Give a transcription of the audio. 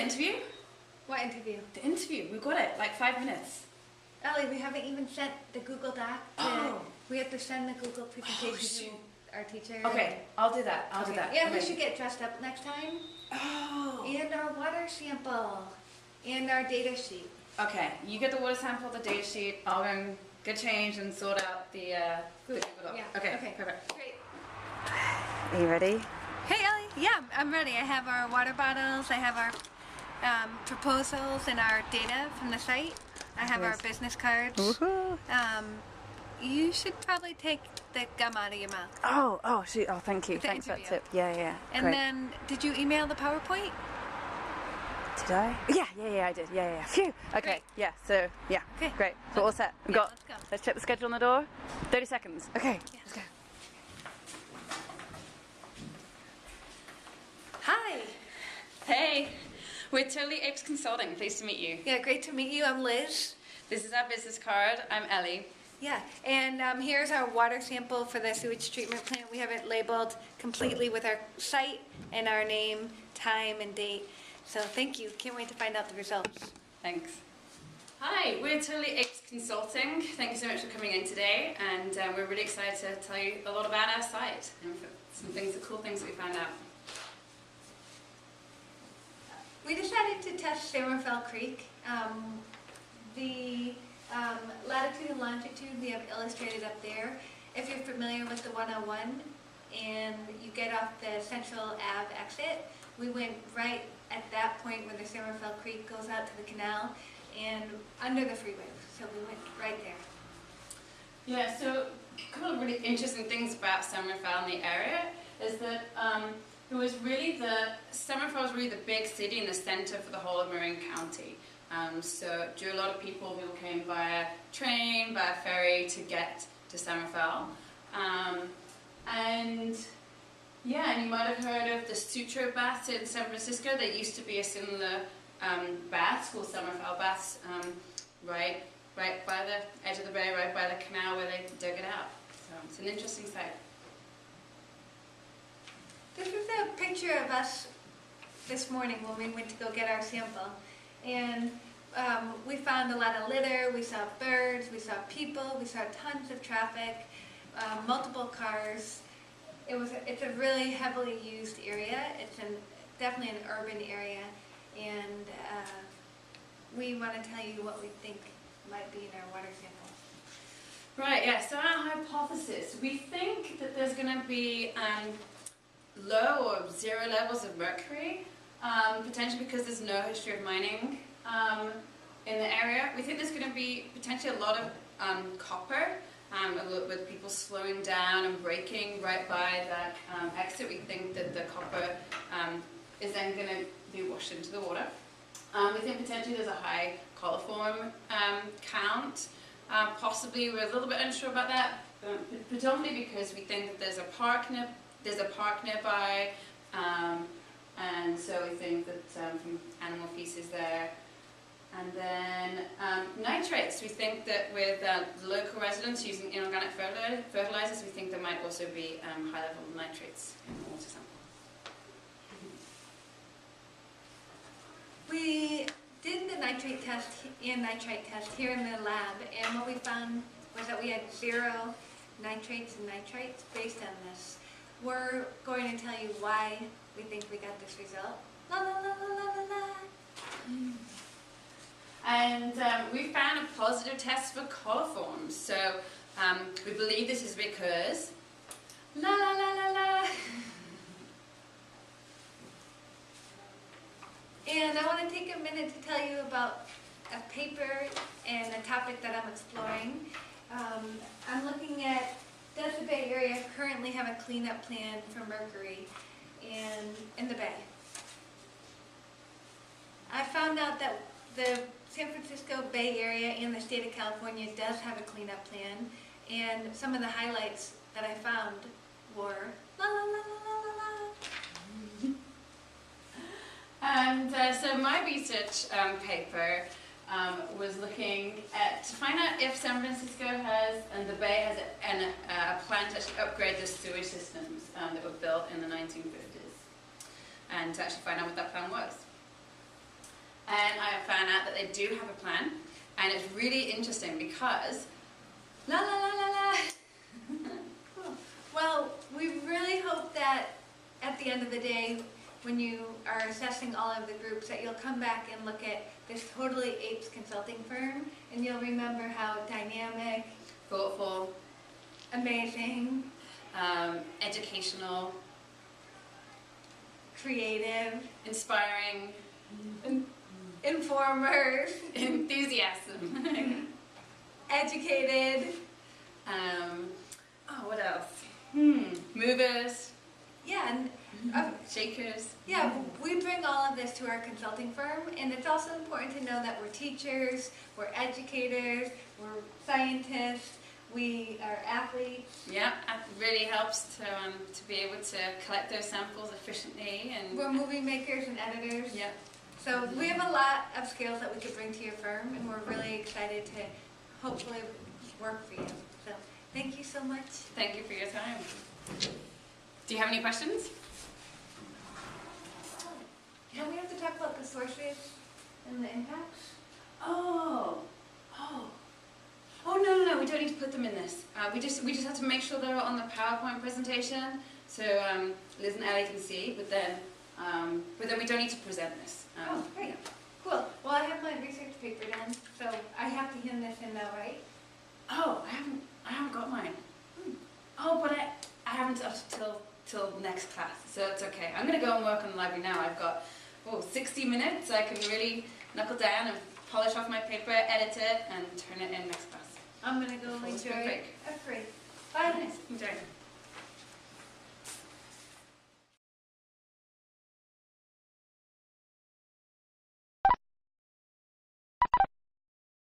interview? What interview? The interview. We've got it. Like 5 minutes. Ellie, we haven't even sent the Google Doc. We have to send the Google presentation to our teacher. Okay, I'll do that. I'll do that. Yeah, we should get dressed up next time. Oh. And our water sample. And our data sheet. Okay, you get the water sample, the data sheet. I'll go and get changed and sort out the Google Doc. Yeah. Okay, perfect. Great. Are you ready? Hey, Ellie. Yeah, I'm ready. I have our water bottles. I have our proposals and our data from the site. I have our business cards. Woohoo! You should probably take the gum out of your mouth. Oh, shoot. Oh, thank you. The Thanks for that interview. tip. Yeah. And Great. then, did you email the PowerPoint? Did I? Yeah, I did. Yeah. Phew. Okay, Great. Yeah, so, yeah. Okay. Great. So all set. We've got, let's go. let's check the schedule on the door. 30 seconds. Okay, let's go. Hi. Hey, we're totally APES Consulting. Pleased to meet you. Yeah, great to meet you. I'm Liz. This is our business card. I'm Ellie. Yeah, and here's our water sample for the sewage treatment plant. We have it labeled completely with our site and our name, time, and date. So thank you. Can't wait to find out the results. Thanks. Hi, we're totally APES Consulting. Thank you so much for coming in today, and we're really excited to tell you a lot about our site and some things, the cool things that we found out. We decided to test Sammerfell Creek. The latitude and longitude we have illustrated up there. If you're familiar with the 101 and you get off the Central Ave exit, we went right at that point where the Sammerfell Creek goes out to the canal and under the freeway. So we went right there. Yeah, so a couple of really interesting things about Sammerfell and the area is that Sammerfell was really the big city in the center for the whole of Marin County. So a lot of people came via train, by ferry to get to Sammerfell. And you might have heard of the Sutro baths in San Francisco. There used to be a similar baths called Sammerfell baths, right by the edge of the bay, right by the canal where they dug it out. So it's an interesting site. This is a picture of us this morning when we went to go get our sample. And we found a lot of litter, we saw birds, we saw people, we saw tons of traffic, multiple cars. It's a really heavily used area. It's definitely an urban area, and we want to tell you what we think might be in our water sample. Right, yeah, so our hypothesis, we think that there's going to be low or zero levels of mercury, potentially because there's no history of mining in the area. We think there's going to be potentially a lot of copper, with people slowing down and braking right by that exit. We think that the copper is then going to be washed into the water. We think potentially there's a high coliform count. Possibly we're a little bit unsure about that, predominantly because we think that there's a park nearby, and so we think that from animal feces there. And then nitrates. We think that with local residents using inorganic fertilizers, we think there might also be high level of nitrates in the water sample. We did the nitrate test and nitrite test here in the lab, and what we found was that we had 0 nitrates and nitrites based on this. We're going to tell you why we think we got this result. La la la la la la la. And we found a positive test for coliform. So we believe this is because la la la la la. And I want to take a minute to tell you about a paper and a topic that I'm exploring. I'm looking at, does the Bay Area currently have a cleanup plan for mercury in the Bay? I found out that the San Francisco Bay Area and the state of California does have a cleanup plan, and some of the highlights that I found were la la la la la la. And so my research paper was looking to find out if San Francisco has, and the Bay has a plan to actually upgrade the sewage systems that were built in the 1950s, and to actually find out what that plan was. and I found out that they do have a plan, and it's really interesting because la la la la la. Cool. Well, we really hope that at the end of the day, when you are assessing all of the groups, that you'll come back and look at this totally APES consulting firm, and you'll remember how dynamic, Thoughtful, amazing, educational, creative, inspiring, informers, enthusiasm. educated. Oh, what else? Movers, Yeah, and shakers. yeah, we bring all of this to our consulting firm, and it's also important to know that we're teachers, we're educators, we're scientists, we are athletes. Yeah, it really helps to be able to collect those samples efficiently and. We're movie makers and editors. Yeah. So we have a lot of skills that we could bring to your firm, and we're really excited to hopefully work for you. So thank you so much. Thank you for your time. Do you have any questions? Don't we have to talk about the sources and the impacts? Oh, no, we don't need to put them in this. We just have to make sure they're on the PowerPoint presentation, so Liz and Ellie can see. But then we don't need to present this. Oh, great. Yeah. Cool. Well, I have my research paper done, so I have to hand this in now, right? Oh, I haven't got mine. Oh, but I haven't up till next class, so it's okay. I'm gonna go and work on the library now. I've got 60 minutes. I can really knuckle down and polish off my paper, edit it, and turn it in next class. I'm gonna go Before the enjoy spring break. a break. Bye. Nice. Enjoy.